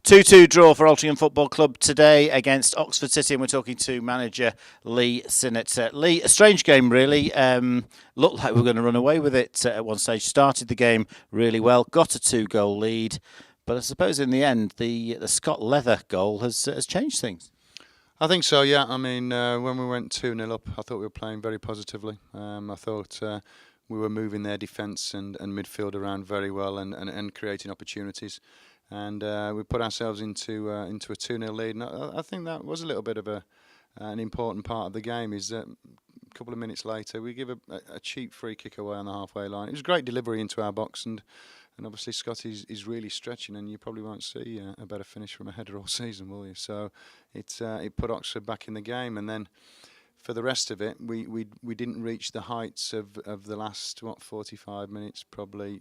2-2 draw for Altrincham Football Club today against Oxford City, and we're talking to manager Lee Sinnott. Lee, a strange game really. Looked like we were going to run away with it at one stage. Started the game really well, got a 2-goal lead, but I suppose in the end the Scott Leather goal has changed things. I think so, yeah. I mean, when we went 2-0 up, I thought we were playing very positively. I thought we were moving their defence and midfield around very well and creating opportunities. And we put ourselves into a 2-0 lead. And I think that was a little bit of an important part of the game, is that a couple of minutes later we give a cheap free kick away on the halfway line. It was great delivery into our box, and obviously Scott is really stretching, and you probably won't see a better finish from a header all season, will you? So it put Oxford back in the game, and then for the rest of it, we didn't reach the heights of the last 45 minutes, probably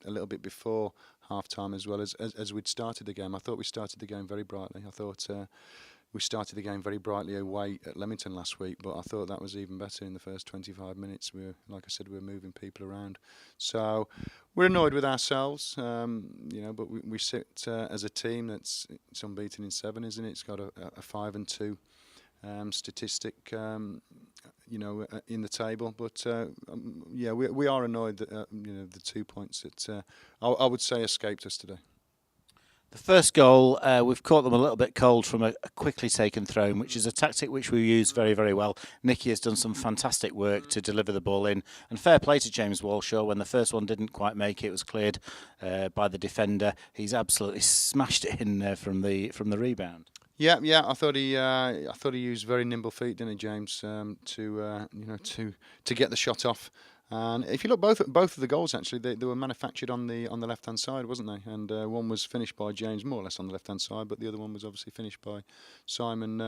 a little bit before half time as well as we'd started the game. I thought we started the game very brightly. I thought we started the game very brightly away at Leamington last week, but I thought that was even better in the first 25 minutes. Like I said, we were moving people around. So we're annoyed with ourselves, but we sit as a team that's unbeaten in 7, isn't it? It's got a 5-2 statistic, in the table. But we are annoyed that the 2 points that I would say escaped us today. The first goal, we've caught them a little bit cold from a quickly taken throw, which is a tactic which we use very, very well. Nicky has done some fantastic work to deliver the ball in, and fair play to James Walshaw. When the first one didn't quite make it, it was cleared by the defender. He's absolutely smashed it in from the rebound. Yeah. I thought he used very nimble feet, didn't he, James, to get the shot off. And if you look, both of the goals actually, they were manufactured on the left hand side, wasn't they? And one was finished by James, more or less on the left hand side, but the other one was obviously finished by Simon,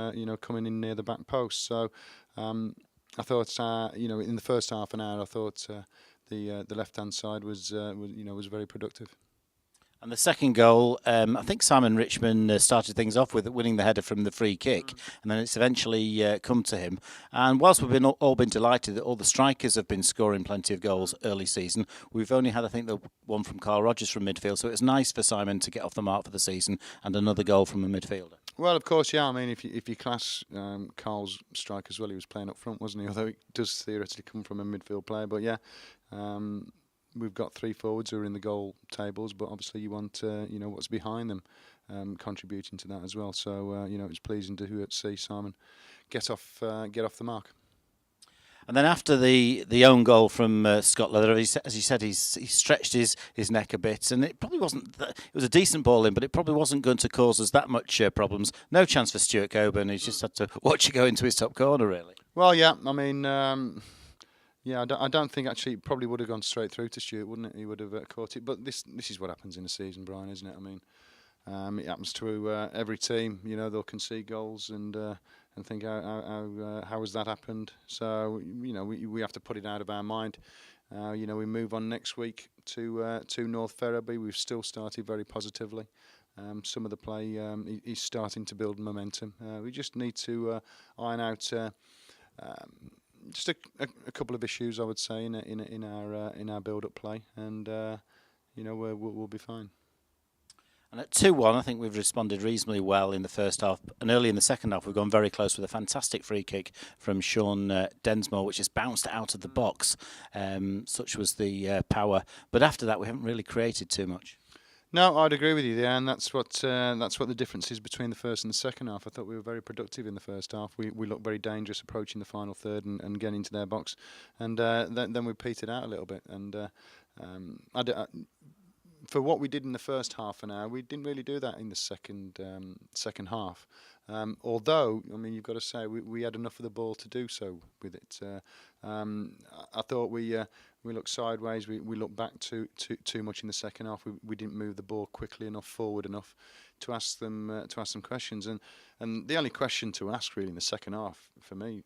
coming in near the back post. So I thought, in the first half an hour, I thought the left hand side was very productive. And the second goal, I think Simon Richmond started things off with winning the header from the free kick, and then it's eventually come to him. And whilst we've all been delighted that all the strikers have been scoring plenty of goals early season, we've only had, I think, the one from Carl Rogers from midfield. So it's nice for Simon to get off the mark for the season and another goal from a midfielder. Well, of course, yeah. I mean, if you class Carl's strike as well, he was playing up front, wasn't he? Although it does theoretically come from a midfield player, but yeah. We've got 3 forwards who are in the goal tables, but obviously you want what's behind them contributing to that as well. So it was pleasing to see Simon get off the mark. And then after the own goal from Scott Leather, as he said, he stretched his neck a bit, and it probably wasn't. It was a decent ball in, but it probably wasn't going to cause us that much problems. No chance for Stuart Coburn. He's just had to watch it go into his top corner, really. Well, yeah. I mean. Yeah, I don't think actually it probably would have gone straight through to Stuart, wouldn't it? He would have caught it. But this is what happens in a season, Brian, isn't it? I mean, it happens to every team. They'll concede goals and think how has that happened? So we have to put it out of our mind. We move on next week to North Ferriby. We've still started very positively. Some of the play is starting to build momentum. We just need to iron out. Just a couple of issues, I would say, in our build-up play, and we'll be fine. And at 2-1, I think we've responded reasonably well in the first half, and early in the second half, we've gone very close with a fantastic free kick from Sean Densmore, which has bounced out of the box. Such was the power, but after that, we haven't really created too much. No, I'd agree with you there, and that's what the difference is between the first and the second half. I thought we were very productive in the first half. We looked very dangerous approaching the final third and getting into their box, and then we petered out a little bit. And for what we did in the first half an hour, we didn't really do that in the second half. Although, I mean, you've got to say we had enough of the ball to do so with it. I thought we looked sideways. We looked back too much in the second half. We didn't move the ball quickly enough, forward enough to ask them questions. And the only question to ask really in the second half for me,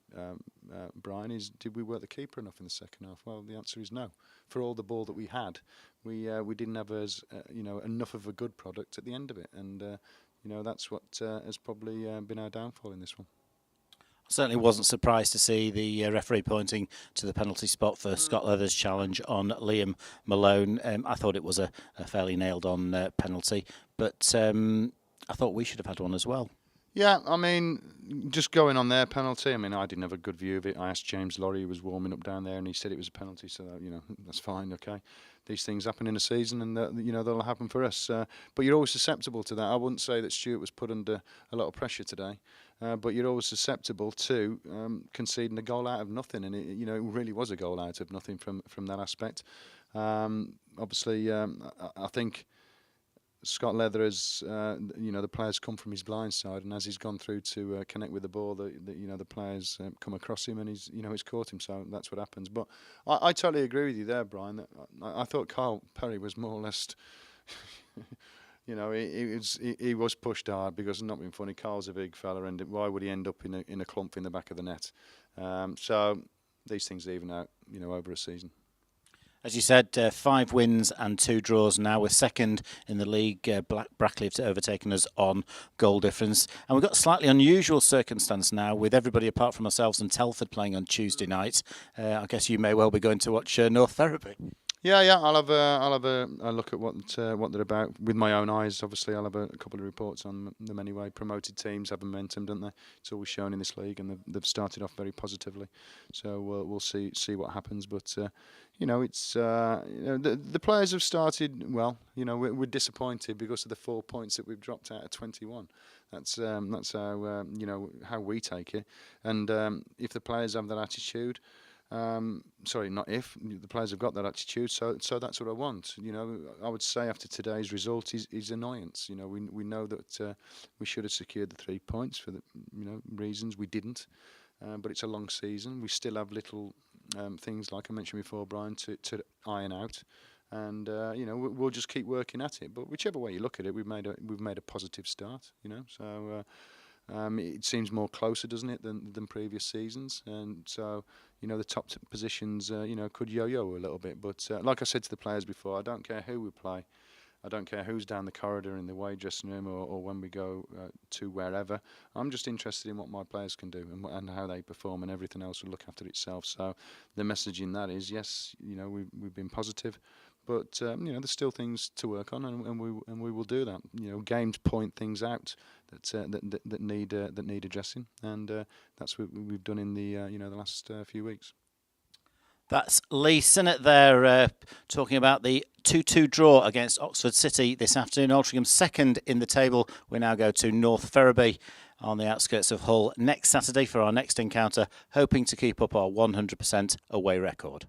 Brian, is did we work the keeper enough in the second half? Well, the answer is no. For all the ball that we had, we didn't have enough of a good product at the end of it, and that's what has probably been our downfall in this one. I certainly wasn't surprised to see the referee pointing to the penalty spot for Scott Leather's challenge on Liam Malone. I thought it was a fairly nailed-on penalty, but I thought we should have had one as well. Yeah, I mean, just going on their penalty, I mean, I didn't have a good view of it. I asked James Lorry, who was warming up down there, and he said it was a penalty, so, that's fine, okay. These things happen in a season, and, they'll happen for us. But you're always susceptible to that. I wouldn't say that Stuart was put under a lot of pressure today, but you're always susceptible to conceding a goal out of nothing, and it really was a goal out of nothing from that aspect. Obviously, I think Scott Leather has, the players come from his blind side, and as he's gone through to connect with the ball, the players come across him, and he's caught him. So that's what happens. But I totally agree with you there, Brian. That I thought Kyle Perry was more or less, he was pushed hard because, not being funny, Kyle's a big fella, and why would he end up in a clump in the back of the net? So these things even out, over a season. As you said, 5 wins and 2 draws now. We're second in the league. Brackley have overtaken us on goal difference. And we've got a slightly unusual circumstance now with everybody apart from ourselves and Telford playing on Tuesday night. I guess you may well be going to watch North Therapy. Yeah. I'll have a look at what they're about with my own eyes. Obviously, I'll have a couple of reports on them anyway. Promoted teams have momentum, don't they? It's always shown in this league, and they've started off very positively. So we'll see what happens. But it's the players have started well. We're disappointed because of the 4 points that we've dropped out of 21. That's how how we take it. And if the players have that attitude. Not if the players have got that attitude, so that's what I want. I would say after today's result is annoyance. We know that we should have secured the 3 points for the reasons we didn't. But it's a long season. We still have little things like I mentioned before, Brian, to iron out, and we'll just keep working at it. But whichever way you look at it, we've made a positive start. So. It seems more closer, doesn't it, than previous seasons? And so, the top positions, could yo-yo a little bit. But like I said to the players before, I don't care who we play. I don't care who's down the corridor in the away dressing room or when we go to wherever. I'm just interested in what my players can do and how they perform, and everything else will look after itself. So the message in that is, yes, we've been positive. But there's still things to work on, and we will do that. Games point things out that need addressing, and that's what we've done in the the last few weeks. That's Lee Sinnott there talking about the 2-2 draw against Oxford City this afternoon. Altrincham second in the table. We now go to North Ferriby on the outskirts of Hull next Saturday for our next encounter, hoping to keep up our 100% away record.